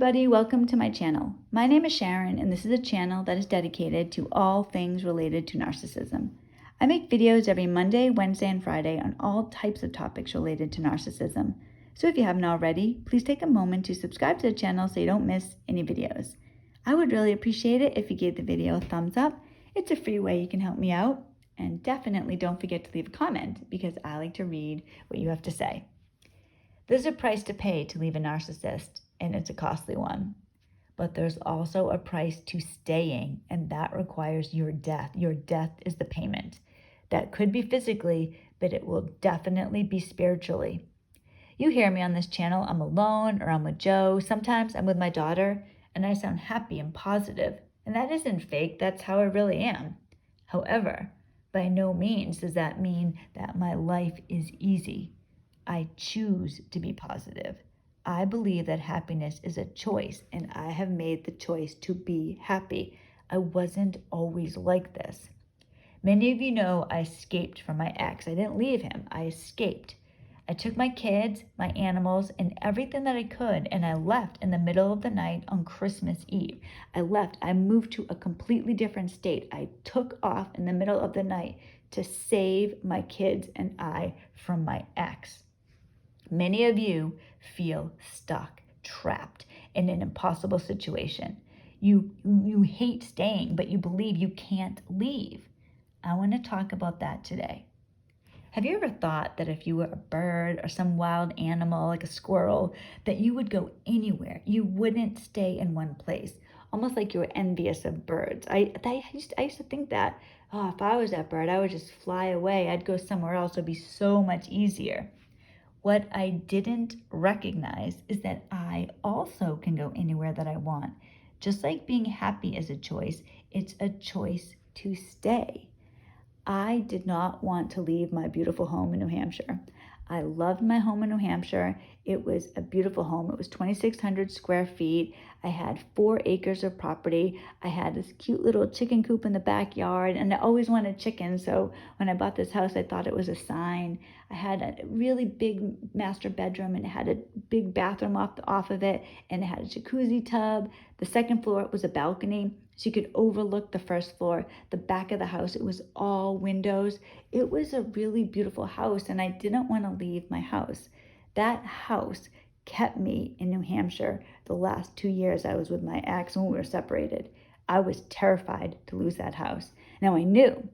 everybody, welcome to my channel. My name is Sharon and this is a channel that is dedicated to all things related to narcissism. I make videos every Monday, Wednesday, and Friday on all types of topics related to narcissism. So if you haven't already, please take a moment to subscribe to the channel so you don't miss any videos. I would really appreciate it if you gave the video a thumbs up. It's a free way you can help me out. And definitely don't forget to leave a comment because I like to read what you have to say. There's a price to pay to leave a narcissist, and it's a costly one. But there's also a price to staying, and that requires your death. Your death is the payment. That could be physically, but it will definitely be spiritually. You hear me on this channel, I'm alone or I'm with Joe. Sometimes I'm with my daughter, and I sound happy and positive. And that isn't fake, that's how I really am. However, by no means does that mean that my life is easy. I choose to be positive. I believe that happiness is a choice, and I have made the choice to be happy. I wasn't always like this. Many of you know I escaped from my ex. I didn't leave him. I escaped. I took my kids, my animals, and everything that I could, and I left in the middle of the night on Christmas Eve. I left. I moved to a completely different state. I took off in the middle of the night to save my kids and I from my ex. Many of you feel stuck, trapped in an impossible situation. You hate staying, but you believe you can't leave. I want to talk about that today. Have you ever thought that if you were a bird or some wild animal like a squirrel, that you would go anywhere? You wouldn't stay in one place, almost like you were envious of birds. I used to think that, oh, if I was that bird, I would just fly away. I'd go somewhere else. It would be so much easier. What I didn't recognize is that I also can go anywhere that I want. Just like being happy is a choice, it's a choice to stay. I did not want to leave my beautiful home in New Hampshire. I loved my home in New Hampshire. It was a beautiful home. It was 2,600 square feet. I had 4 acres of property. I had this cute little chicken coop in the backyard, and I always wanted chickens. So when I bought this house, I thought it was a sign. I had a really big master bedroom, and it had a big bathroom off of it, and it had a jacuzzi tub. The second floor was a balcony, so you could overlook the first floor. The back of the house, it was all windows. It was a really beautiful house, and I didn't want to leave my house. That house kept me in New Hampshire the last 2 years I was with my ex when we were separated. I was terrified to lose that house. Now I knew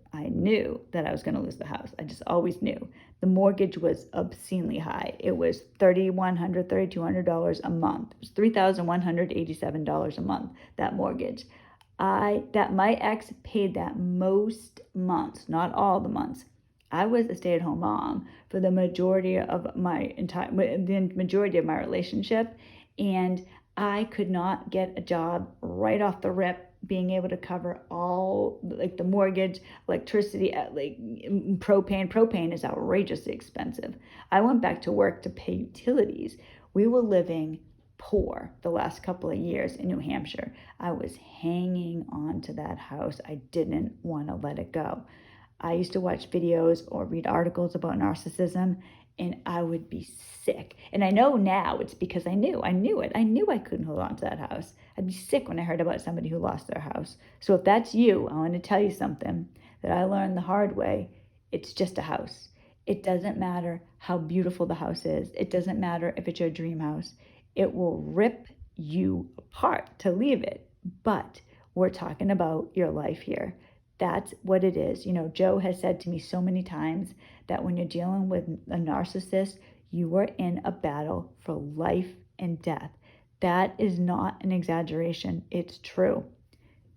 that I was going to lose the house. I just always knew. The mortgage was obscenely high. It was $3,100, $3,200 a month. It was $3,187 a month, that mortgage. My ex paid that most months, not all the months. I was a stay-at-home mom for the majority of my relationship, and I could not get a job right off the rip, being able to cover all like the mortgage, electricity, like propane. Propane is outrageously expensive. I went back to work to pay utilities. We were living poor the last couple of years in New Hampshire. I was hanging on to that house. I didn't want to let it go. I used to watch videos or read articles about narcissism, and I would be sick. And I know now it's because I knew it. I knew I couldn't hold on to that house. I'd be sick when I heard about somebody who lost their house. So if that's you, I want to tell you something that I learned the hard way. It's just a house. It doesn't matter how beautiful the house is. It doesn't matter if it's your dream house. It will rip you apart to leave it. But we're talking about your life here. That's what it is. You know, Joe has said to me so many times that when you're dealing with a narcissist, you are in a battle for life and death. That is not an exaggeration. It's true.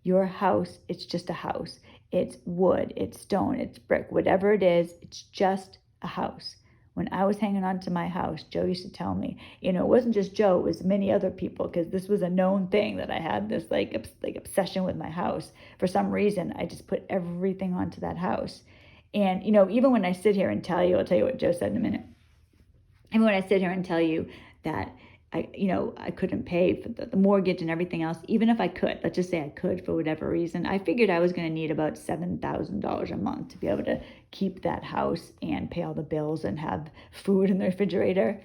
Your house, it's just a house. It's wood, it's stone, it's brick, whatever it is, it's just a house. When I was hanging on to my house, Joe used to tell me, it wasn't just Joe, it was many other people, because this was a known thing that I had this like obsession with my house. For some reason, I just put everything onto that house. And, even when I sit here and tell you, I'll tell you what Joe said in a minute. Even when I sit here and tell you that I couldn't pay for the mortgage and everything else, even if I could, let's just say I could for whatever reason, I figured I was going to need about $7,000 a month to be able to keep that house and pay all the bills and have food in the refrigerator.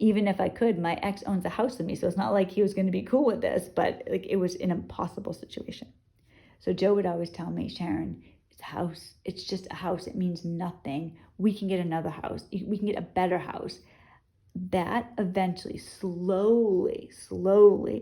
even if I could, my ex owns a house with me. So it's not like he was going to be cool with this, but like it was an impossible situation. So Joe would always tell me, Sharon, it's a house. It's just a house. It means nothing. We can get another house. We can get a better house. That eventually, slowly,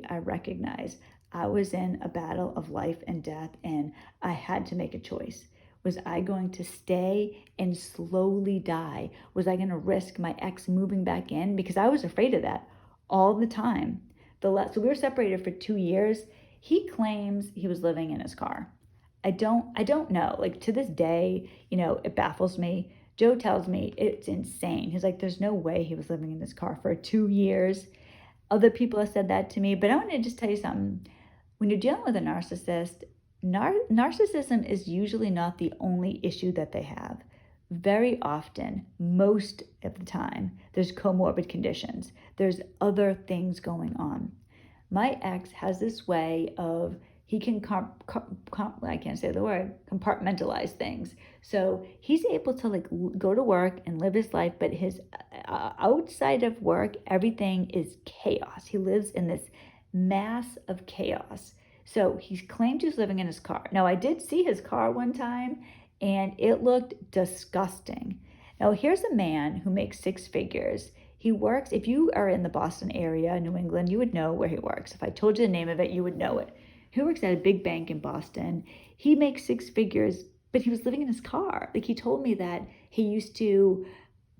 I recognized I was in a battle of life and death, and I had to make a choice. Was I going to stay and slowly die? Was I going to risk my ex moving back in? Because I was afraid of that all the time. So we were separated for 2 years. He claims he was living in his car. I don't know. Like to this day, it baffles me. Joe tells me it's insane. He's like, there's no way he was living in this car for 2 years. Other people have said that to me, but I want to just tell you something. When you're dealing with a narcissist, narcissism is usually not the only issue that they have. Very often, most of the time, there's comorbid conditions. There's other things going on. My ex has this way of he can I can't say the word, compartmentalize things. So he's able to like go to work and live his life, but his outside of work, everything is chaos. He lives in this mass of chaos. So he's claimed he's living in his car. Now I did see his car one time and it looked disgusting. Now here's a man who makes six figures. He works, if you are in the Boston area, New England, you would know where he works. If I told you the name of it, you would know it. He works at a big bank in Boston. He makes six figures, but he was living in his car. Like he told me that he used to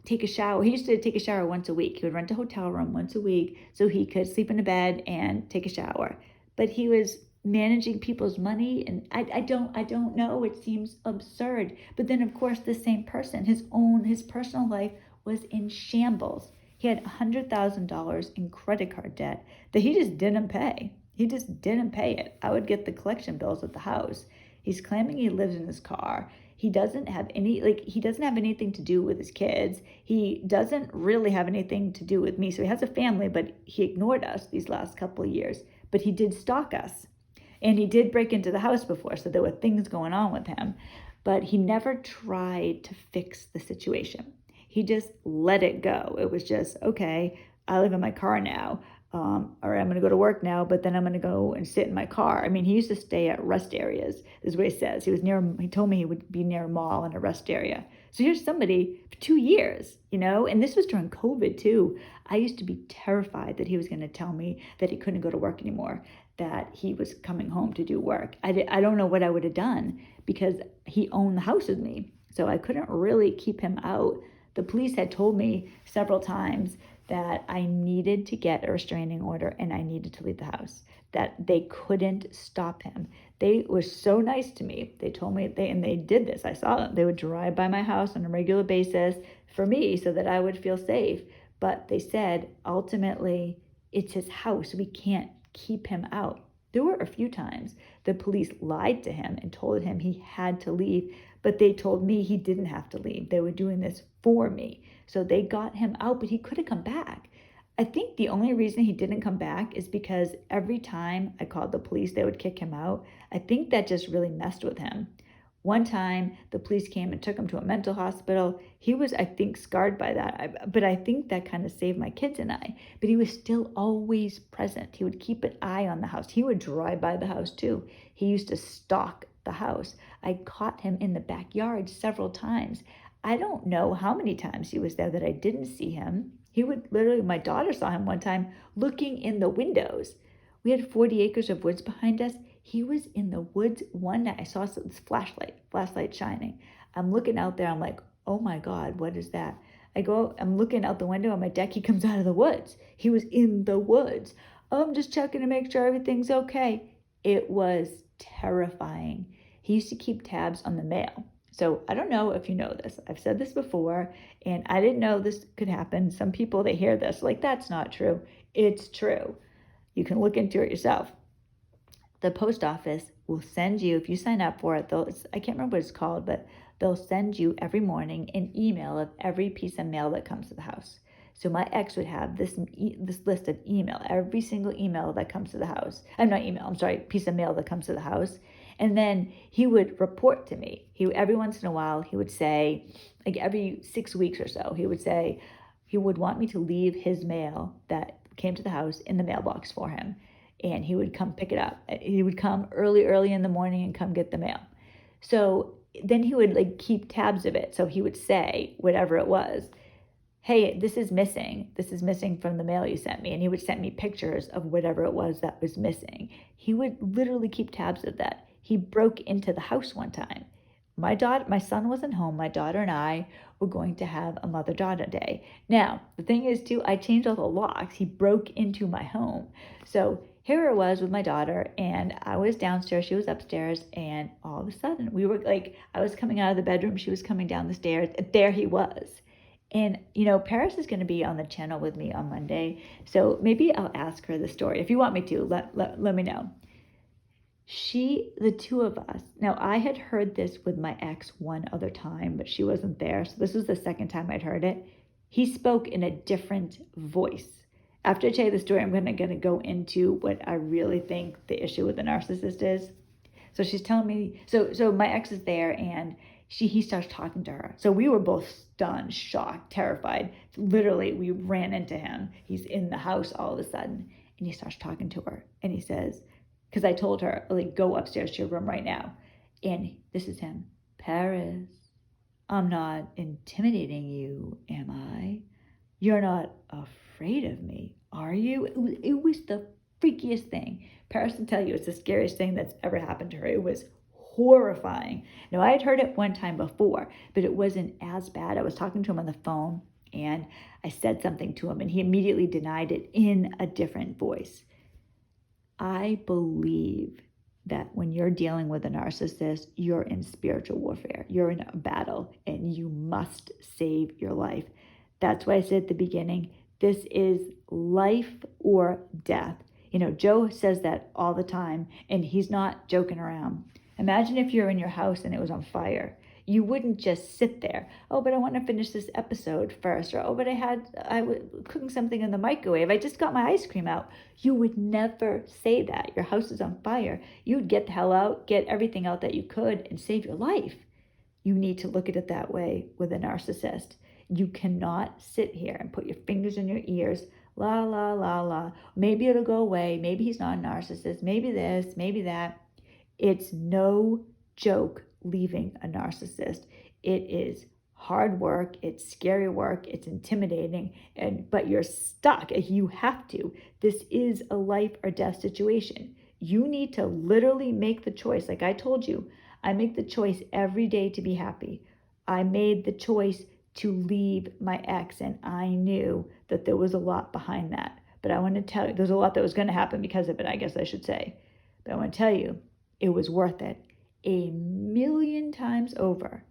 take a shower. He used to take a shower once a week. He would rent a hotel room once a week so he could sleep in a bed and take a shower. But he was managing people's money, and I don't know. It seems absurd. But then, of course, the same person, his personal life was in shambles. He had $100,000 in credit card debt that he just didn't pay. He just didn't pay it. I would get the collection bills at the house. He's claiming he lives in his car. He doesn't have anything to do with his kids. He doesn't really have anything to do with me. So he has a family, but he ignored us these last couple of years. But he did stalk us. And he did break into the house before, so there were things going on with him. But he never tried to fix the situation. He just let it go. It was just, okay, I live in my car now. Or I'm going to go to work now, but then I'm going to go and sit in my car. I mean, he used to stay at rest areas, is what he says. He told me he would be near a mall and a rest area. So here's somebody for 2 years, and this was during COVID too. I used to be terrified that he was going to tell me that he couldn't go to work anymore, that he was coming home to do work. I don't know what I would have done because he owned the house with me. So I couldn't really keep him out. The police had told me several times that I needed to get a restraining order and I needed to leave the house, that they couldn't stop him. They were so nice to me. They told me, and they did this. I saw them. They would drive by my house on a regular basis for me so that I would feel safe. But they said, ultimately, it's his house. We can't keep him out. There were a few times the police lied to him and told him he had to leave, but they told me he didn't have to leave. They were doing this for me. So they got him out, but he could have come back. I think the only reason he didn't come back is because every time I called the police, they would kick him out. I think that just really messed with him. One time, the police came and took him to a mental hospital. He was, I think, scarred by that. But I think that kind of saved my kids and I. But he was still always present. He would keep an eye on the house. He would drive by the house too. He used to stalk the house. I caught him in the backyard several times. I don't know how many times he was there that I didn't see him. He would literally, my daughter saw him one time looking in the windows. We had 40 acres of woods behind us. He was in the woods one night. I saw this flashlight shining. I'm looking out there. I'm like, oh my God, what is that? I'm looking out the window on my deck. He comes out of the woods. He was in the woods. Oh, I'm just checking to make sure everything's okay. It was terrifying. He used to keep tabs on the mail. So I don't know if you know this. I've said this before, and I didn't know this could happen. Some people, they hear this, like, that's not true. It's true. You can look into it yourself. The post office will send you, if you sign up for it, I can't remember what it's called, but they'll send you every morning an email of every piece of mail that comes to the house. So my ex would have this list of email, every single email that comes to the house. Piece of mail that comes to the house. And then he would report to me. Every once in a while, he would say, like every 6 weeks or so, he would say, he would want me to leave his mail that came to the house in the mailbox for him. And he would come pick it up. He would come early in the morning and come get the mail. So then he would like keep tabs of it. So he would say whatever it was, hey, this is missing. This is missing from the mail you sent me. And he would send me pictures of whatever it was that was missing. He would literally keep tabs of that. He broke into the house one time. My son wasn't home. My daughter and I were going to have a mother-daughter day. Now, the thing is too, I changed all the locks. He broke into my home. So here it was with my daughter, and I was downstairs, she was upstairs, and all of a sudden we were like, I was coming out of the bedroom, she was coming down the stairs, there he was. And, Paris is going to be on the channel with me on Monday, so maybe I'll ask her the story. If you want me to, let me know. The two of us, now I had heard this with my ex one other time, but she wasn't there, so this was the second time I'd heard it. He spoke in a different voice. After I tell you the story, I'm going to go into what I really think the issue with the narcissist is. So she's telling me, so my ex is there, and he starts talking to her. So we were both stunned, shocked, terrified. Literally, we ran into him. He's in the house all of a sudden, and he starts talking to her. And he says, because I told her, like, go upstairs to your room right now. And this is him. Paris, I'm not intimidating you, am I? You're not afraid of me, are you? It was the freakiest thing. Paris will tell you it's the scariest thing that's ever happened to her. It was horrifying. Now, I had heard it one time before, but it wasn't as bad. I was talking to him on the phone, and I said something to him, and he immediately denied it in a different voice. I believe that when you're dealing with a narcissist, you're in spiritual warfare. You're in a battle, and you must save your life. That's why I said at the beginning, this is life or death. Joe says that all the time, and he's not joking around. Imagine if you're in your house and it was on fire. You wouldn't just sit there. Oh, but I want to finish this episode first. Or, oh, but I was cooking something in the microwave. I just got my ice cream out. You would never say that. Your house is on fire. You would get the hell out, get everything out that you could, and save your life. You need to look at it that way with a narcissist. You cannot sit here and put your fingers in your ears, la, la, la, la. Maybe it'll go away. Maybe he's not a narcissist. Maybe this, maybe that. It's no joke leaving a narcissist. It is hard work. It's scary work. It's intimidating. But you're stuck. You have to. This is a life or death situation. You need to literally make the choice. Like I told you, I make the choice every day to be happy. I made the choice to leave my ex, and I knew that there was a lot behind that. But I want to tell you, there's a lot that was going to happen because of it, I guess I should say. But I want to tell you, it was worth it 1,000,000 times over.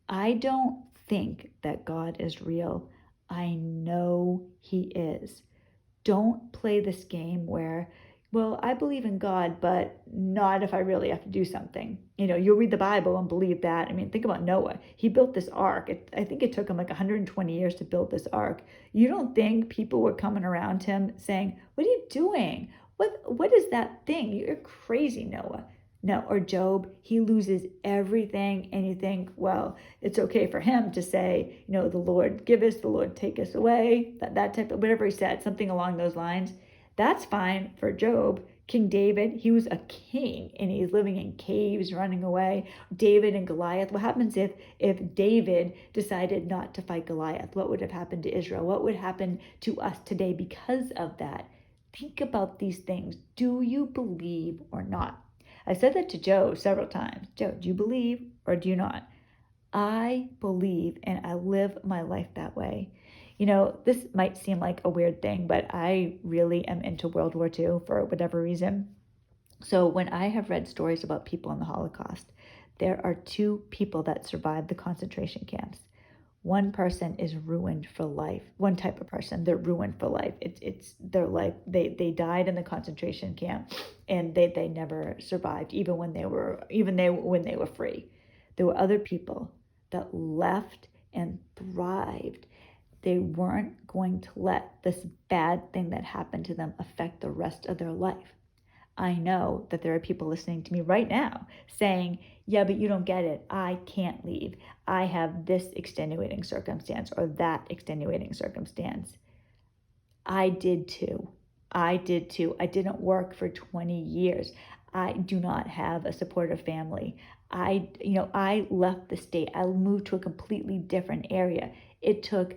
I don't think that God is real. I know he is. Don't play this game where, well, I believe in God, but not if I really have to do something. You'll read the Bible and believe that. I mean, think about Noah. He built this ark. I think it took him like 120 years to build this ark. You don't think people were coming around him saying, what are you doing? What is that thing? You're crazy, Noah. No, or Job, he loses everything, and you think, well, it's okay for him to say, the Lord give us, the Lord take us away, that type of, whatever he said, something along those lines. That's fine for Job. King David, he was a king, and he's living in caves, running away. David and Goliath. What happens if David decided not to fight Goliath? What would have happened to Israel? What would happen to us today because of that? Think about these things. Do you believe or not? I said that to Joe several times. Joe, do you believe or do you not? I believe, and I live my life that way. This might seem like a weird thing, but I really am into World War II for whatever reason. So when I have read stories about people in the Holocaust, there are 2 people that survived the concentration camps. One person is ruined for life. One type of person, they're ruined for life. It's their life. They died in the concentration camp, and they never survived, even when they were free. There were other people that left and thrived. They weren't going to let this bad thing that happened to them affect the rest of their life. I know that there are people listening to me right now saying, yeah, but you don't get it. I can't leave. I have this extenuating circumstance or that extenuating circumstance. I did too. I did too. I didn't work for 20 years. I do not have a supportive family. I left the state. I moved to a completely different area. It took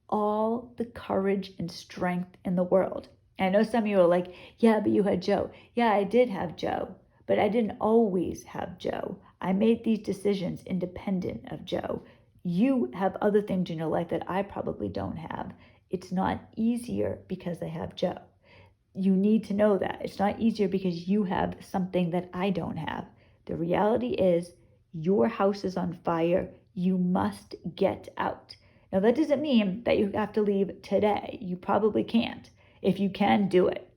all the courage and strength in the world. And I know some of you are like, yeah, but you had Joe. Yeah, I did have Joe, but I didn't always have Joe. I made these decisions independent of Joe. You have other things in your life that I probably don't have. It's not easier because I have Joe. You need to know that. It's not easier because you have something that I don't have. The reality is, your house is on fire. You must get out. Now, that doesn't mean that you have to leave today. You probably can't. If you can, do it.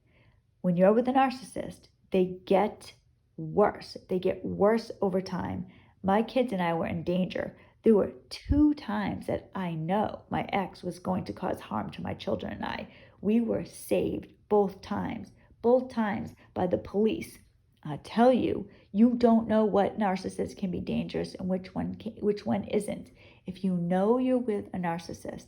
When you're with a narcissist, they get worse. They get worse over time. My kids and I were in danger. There were 2 times that I know my ex was going to cause harm to my children and I. We were saved both times by the police. I tell you, you don't know what narcissist can be dangerous and which one isn't. If you know you're with a narcissist,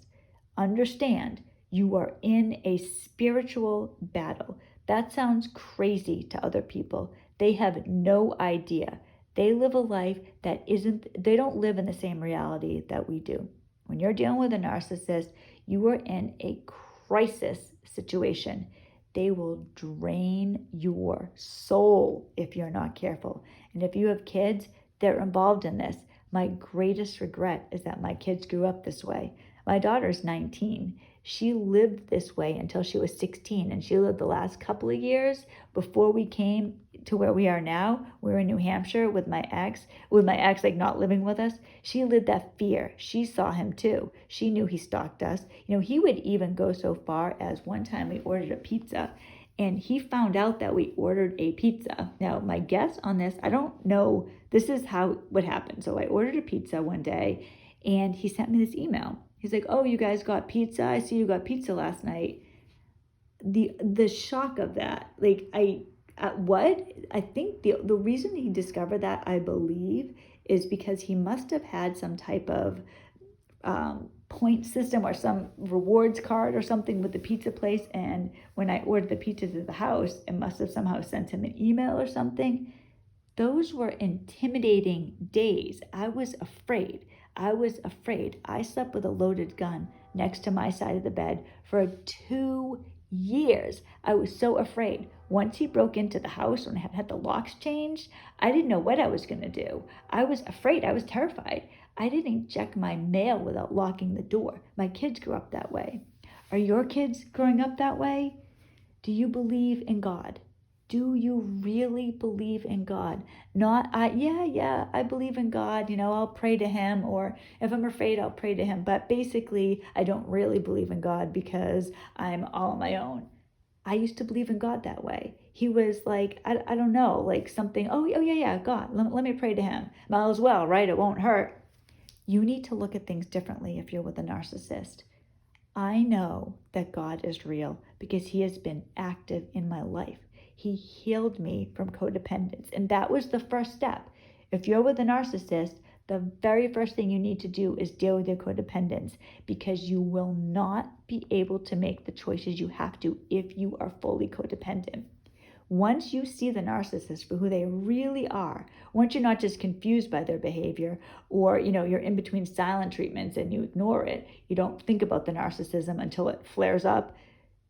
understand you are in a spiritual battle. That sounds crazy to other people. They have no idea. They live a life that they don't live in the same reality that we do. When you're dealing with a narcissist, you are in a crisis situation. They will drain your soul if you're not careful. And if you have kids, they're involved in this. My greatest regret is that my kids grew up this way. My daughter's 19. She lived this way until she was 16, and she lived the last couple of years before we came to where we are now. We were in New Hampshire with my ex like not living with us. She lived that fear. She saw him too. She knew he stalked us. He would even go so far as one time we ordered a pizza, and he found out that we ordered a pizza. Now, my guess on this, I don't know, this is what happened. So I ordered a pizza one day, and he sent me this email. He's like, oh, you guys got pizza? I see you got pizza last night. The shock of that, what? I think the reason he discovered that, I believe, is because he must have had some type of point system or some rewards card or something with the pizza place. And when I ordered the pizza to the house, it must have somehow sent him an email or something. Those were intimidating days. I was afraid. I slept with a loaded gun next to my side of the bed for 2 years. I was so afraid. Once he broke into the house and had the locks changed, I didn't know what I was going to do. I was afraid. I was terrified. I didn't check my mail without locking the door. My kids grew up that way. Are your kids growing up that way? Do you believe in God? Do you really believe in God? Not, I believe in God, I'll pray to him, or if I'm afraid, I'll pray to him. But basically, I don't really believe in God because I'm all on my own. I used to believe in God that way. He was like, I don't know, like something, yeah, God, let me pray to him. Might as well, right? It won't hurt. You need to look at things differently if you're with a narcissist. I know that God is real because he has been active in my life. He healed me from codependence. And that was the first step. If you're with a narcissist, the very first thing you need to do is deal with your codependence, because you will not be able to make the choices you have to if you are fully codependent. Once you see the narcissist for who they really are, once you're not just confused by their behavior, or you're in between silent treatments and you ignore it, you don't think about the narcissism until it flares up,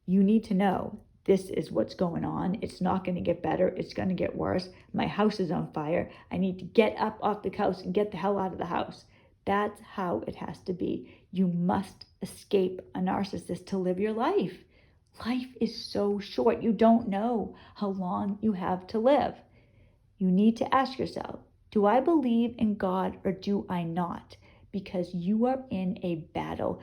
you need to know this is what's going on. It's not going to get better. It's going to get worse. My house is on fire. I need to get up off the couch and get the hell out of the house. That's how it has to be. You must escape a narcissist to live your life. Life is so short. You don't know how long you have to live. You need to ask yourself, do I believe in God or do I not? Because you are in a battle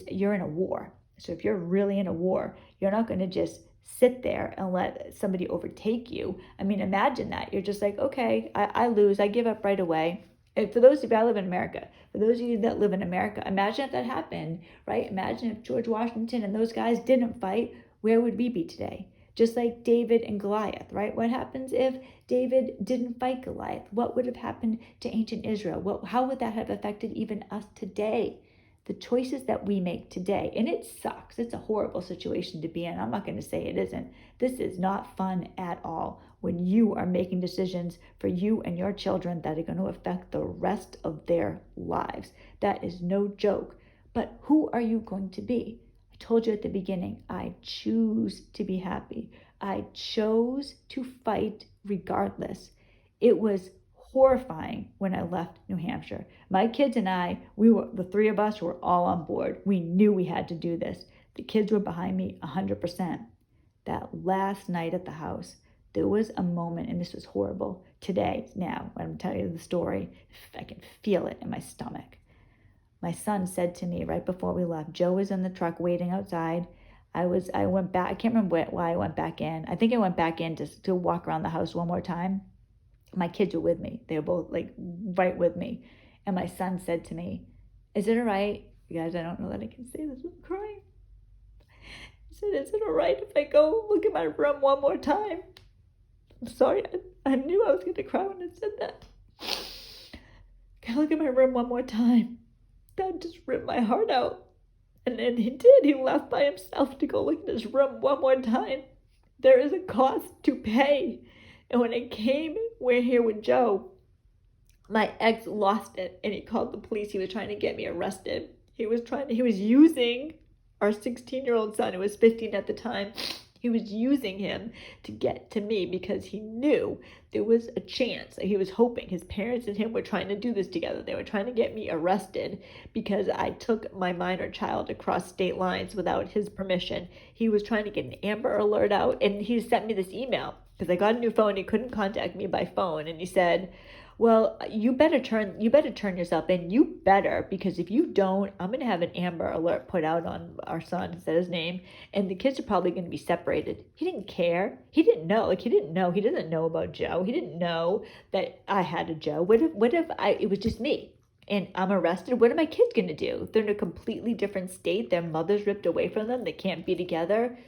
you're in a war. So if you're really in a war, you're not going to just sit there and let somebody overtake you. I mean, imagine that. You're just like, okay, I lose. I give up right away. And for those of you, I live in America. For those of you that live in America, imagine if that happened, right? Imagine if George Washington and those guys didn't fight. Where would we be today? Just like David and Goliath, right? What happens if David didn't fight Goliath? What would have happened to ancient Israel? How would that have affected even us today? The choices that we make today, and it sucks. It's a horrible situation to be in. I'm not going to say it isn't. This is not fun at all when you are making decisions for you and your children that are going to affect the rest of their lives. That is no joke. But who are you going to be? I told you at the beginning, I choose to be happy. I chose to fight regardless. It was horrifying when I left New Hampshire. My kids and I, the three of us were all on board. We knew we had to do this. The kids were behind me 100%. That last night at the house, there was a moment, and this was horrible. Today, now, when I'm telling you the story, I can feel it in my stomach. My son said to me right before we left, Joe was in the truck waiting outside. I went back. I can't remember why I went back in. I think I went back in to walk around the house one more time. My kids were with me. They were both like right with me. And my son said to me, is it all right? You guys, I don't know that I can say this without crying. He said, is it all right if I go look at my room one more time? I'm sorry. I knew I was going to cry when I said that. Can I look at my room one more time? That just ripped my heart out. And then he did. He left by himself to go look at his room one more time. There is a cost to pay. And when it came, we're here with Joe, my ex lost it and he called the police. He was trying to get me arrested. He was using our 16-year-old son, who was 15 at the time. He was using him to get to me because he knew there was a chance. He was hoping. His parents and him were trying to do this together. They were trying to get me arrested because I took my minor child across state lines without his permission. He was trying to get an Amber Alert out, and he sent me this email because I got a new phone. He couldn't contact me by phone, and he said, well, you better turn yourself in. You better, because if you don't, I'm going to have an Amber Alert put out on our son, said his name, and the kids are probably going to be separated. He didn't care. He didn't know. He doesn't know about Joe. He didn't know that I had a Joe. What if it was just me and I'm arrested? What are my kids going to do? They're in a completely different state. Their mother's ripped away from them. They can't be together.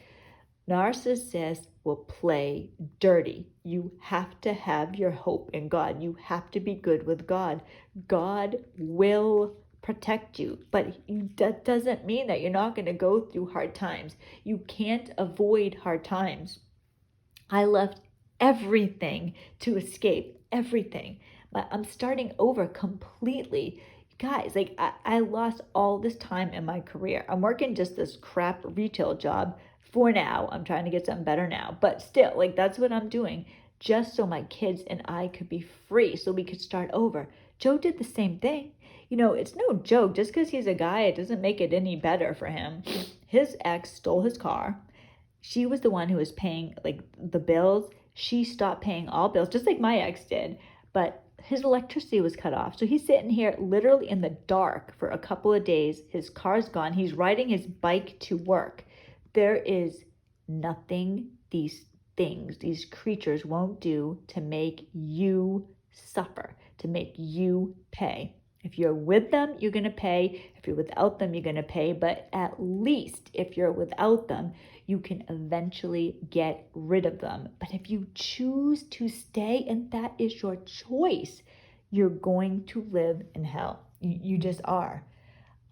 Narcissists will play dirty. You have to have your hope in God. You have to be good with God. God will protect you, but that doesn't mean that you're not going to go through hard times. You can't avoid hard times. I left everything to escape, everything. But I'm starting over completely. Guys, like I lost all this time in my career. I'm working just this crap retail job. For now, I'm trying to get something better now, but still, like that's what I'm doing just so my kids and I could be free, so we could start over. Joe did the same thing. You know, it's no joke. Just because he's a guy, it doesn't make it any better for him. His ex stole his car. She was the one who was paying like the bills. She stopped paying all bills, just like my ex did, but his electricity was cut off. So he's sitting here literally in the dark for a couple of days. His car's gone. He's riding his bike to work. There is nothing these creatures won't do to make you suffer, to make you pay. If you're with them, you're going to pay. If you're without them, you're going to pay. But at least if you're without them, you can eventually get rid of them. But if you choose to stay, and that is your choice, you're going to live in hell. You just are.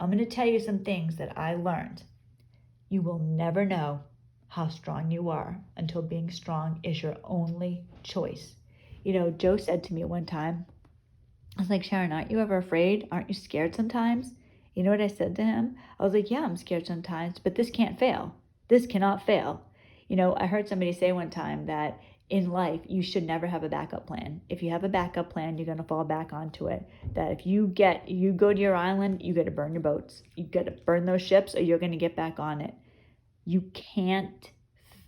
I'm going to tell you some things that I learned. You will never know how strong you are until being strong is your only choice. You know, Joe said to me one time, I was like, Sharon, aren't you ever afraid? Aren't you scared sometimes? You know what I said to him? I was like, yeah, I'm scared sometimes, but this can't fail. This cannot fail. You know, I heard somebody say one time that in life, you should never have a backup plan. If you have a backup plan, you're going to fall back onto it. That if you go to your island, you got to burn your boats. You got to burn those ships or you're going to get back on it. You can't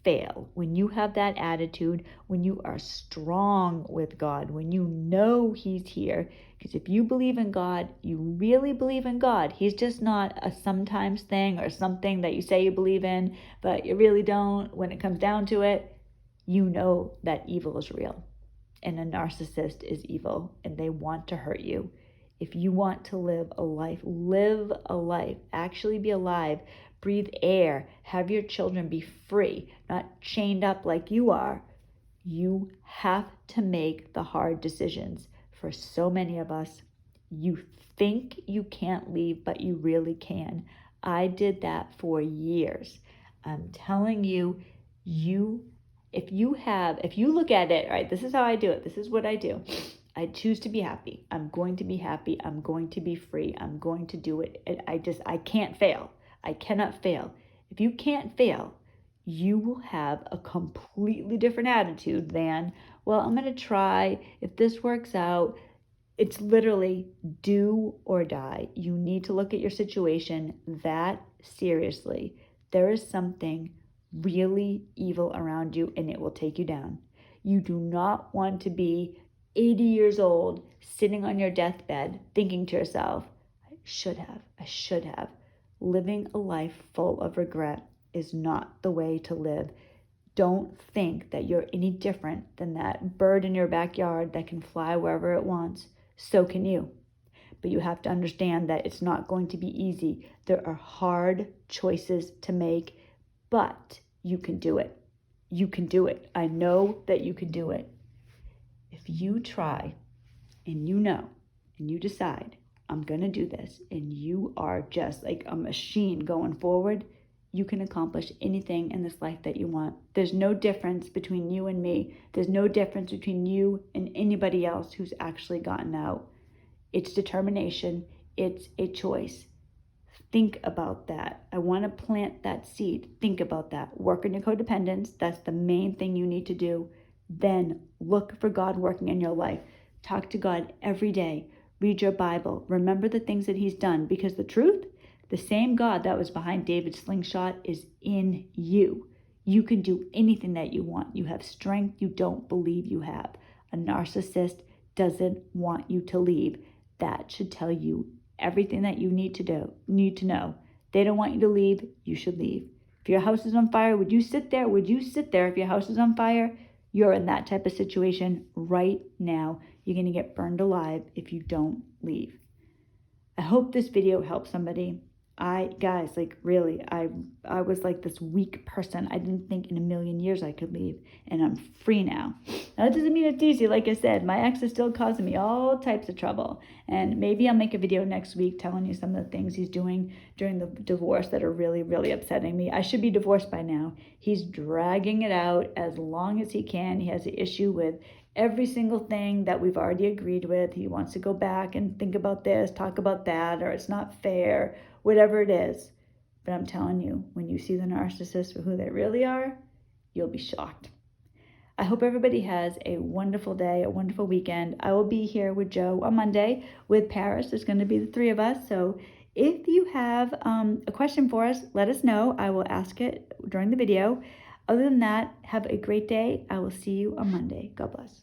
fail when you have that attitude, when you are strong with God, when you know He's here. Because if you believe in God, you really believe in God. He's just not a sometimes thing or something that you say you believe in, but you really don't. When it comes down to it, you know that evil is real. And a narcissist is evil and they want to hurt you. If you want to live a life, actually be alive, breathe air, have your children be free, not chained up like you are. You have to make the hard decisions. For so many of us, you think you can't leave, but you really can. I did that for years. I'm telling you, if you look at it, all right, this is how I do it. This is what I do. I choose to be happy. I'm going to be happy. I'm going to be free. I'm going to do it. I can't fail. I cannot fail. If you can't fail, you will have a completely different attitude than, well, I'm going to try. If this works out, it's literally do or die. You need to look at your situation that seriously. There is something really evil around you and it will take you down. You do not want to be 80 years old, sitting on your deathbed, thinking to yourself, I should have. Living a life full of regret is not the way to live. Don't think that you're any different than that bird in your backyard that can fly wherever it wants. So can you. But you have to understand that it's not going to be easy. There are hard choices to make, but you can do it. You can do it. I know that you can do it. If you try and you know and you decide, I'm going to do this, and you are just like a machine going forward, you can accomplish anything in this life that you want. There's no difference between you and me. There's no difference between you and anybody else who's actually gotten out. It's determination. It's a choice. Think about that. I want to plant that seed. Think about that. Work on your codependence. That's the main thing you need to do. Then look for God working in your life. Talk to God every day. Read your Bible. Remember the things that He's done, because the truth, the same God that was behind David's slingshot is in you. You can do anything that you want. You have strength you don't believe you have. A narcissist doesn't want you to leave. That should tell you everything that you need to know. They don't want you to leave. You should leave. If your house is on fire, would you sit there? Would you sit there if your house is on fire? You're in that type of situation right now. You're going to get burned alive if you don't leave. I hope this video helps somebody. I was like this weak person. I didn't think in a million years I could leave, and I'm free now. Now, that doesn't mean it's easy. Like I said, my ex is still causing me all types of trouble, and maybe I'll make a video next week telling you some of the things he's doing during the divorce that are really, really upsetting me. I should be divorced by now. He's dragging it out as long as he can. He has an issue with every single thing that we've already agreed with. He wants to go back and think about this, talk about that, or it's not fair, whatever it is. But I'm telling you, when you see the narcissist for who they really are, you'll be shocked. I hope everybody has a wonderful day, a wonderful weekend. I will be here with Joe on Monday with Paris. There's going to be the three of us. So if you have a question for us, let us know. I will ask it during the video. Other than that, have a great day. I will see you on Monday. God bless.